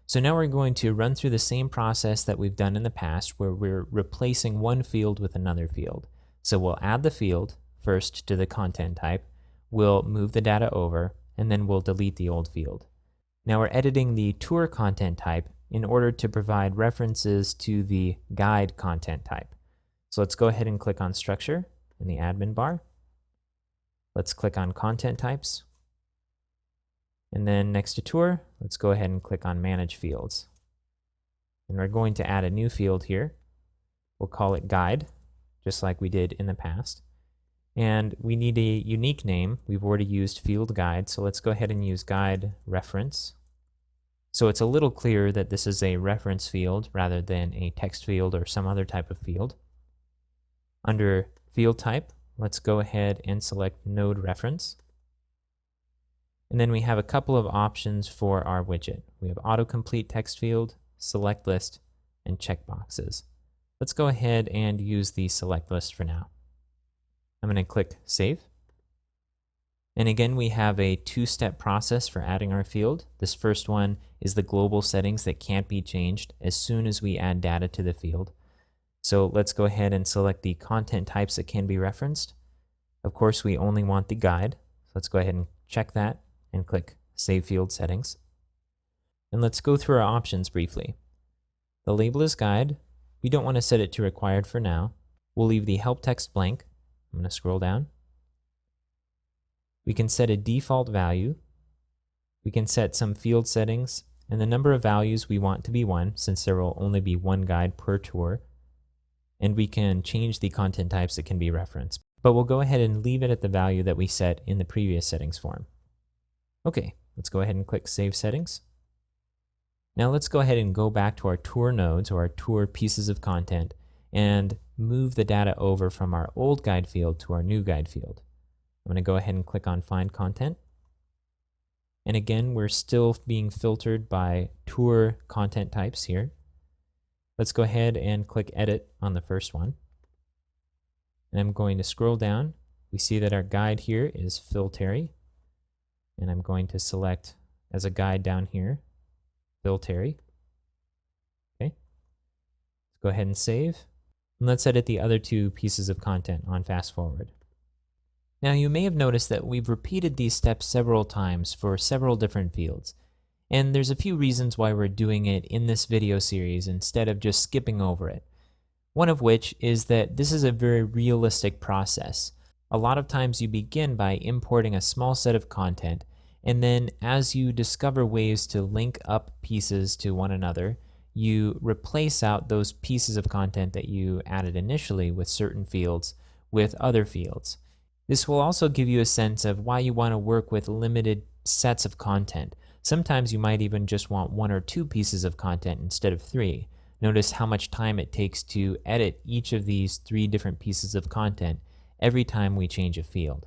So now we're going to run through the same process that we've done in the past where we're replacing one field with another field. So we'll add the field first to the content type, we'll move the data over, and then we'll delete the old field. Now we're editing the tour content type in order to provide references to the guide content type. So let's go ahead and click on Structure in the admin bar. Let's click on Content Types. And then next to Tour, let's go ahead and click on Manage Fields. And we're going to add a new field here. We'll call it Guide, just like we did in the past. And we need a unique name. We've already used Field Guide, so let's go ahead and use Guide Reference. So it's a little clearer that this is a reference field rather than a text field or some other type of field. Under Field Type, let's go ahead and select Node Reference. And then we have a couple of options for our widget. We have autocomplete text field, select list, and checkboxes. Let's go ahead and use the select list for now. I'm going to click Save. And again, we have a two-step process for adding our field. This first one is the global settings that can't be changed as soon as we add data to the field. So let's go ahead and select the content types that can be referenced. Of course, we only want the guide. So let's go ahead and check that and click Save Field Settings. And let's go through our options briefly. The label is guide. We don't want to set it to required for now. We'll leave the help text blank. I'm going to scroll down. We can set a default value. We can set some field settings and the number of values we want to be 1, since there will only be one guide per tour. And we can change the content types that can be referenced. But we'll go ahead and leave it at the value that we set in the previous settings form. Okay, let's go ahead and click Save Settings. Now let's go ahead and go back to our tour nodes or our tour pieces of content and move the data over from our old guide field to our new guide field. I'm going to go ahead and click on Find Content. And again, we're still being filtered by tour content types here. Let's go ahead and click Edit on the first one. And I'm going to scroll down. We see that our guide here is Phil Terry. And I'm going to select as a guide down here, Phil Terry. Okay. Let's go ahead and save. And let's edit the other two pieces of content on Fast Forward. Now you may have noticed that we've repeated these steps several times for several different fields. And there's a few reasons why we're doing it in this video series instead of just skipping over it. One of which is that this is a very realistic process. A lot of times you begin by importing a small set of content, and then as you discover ways to link up pieces to one another, you replace out those pieces of content that you added initially with certain fields with other fields. This will also give you a sense of why you want to work with limited sets of content. Sometimes you might even just want 1 or 2 pieces of content instead of 3. Notice how much time it takes to edit each of these 3 different pieces of content every time we change a field.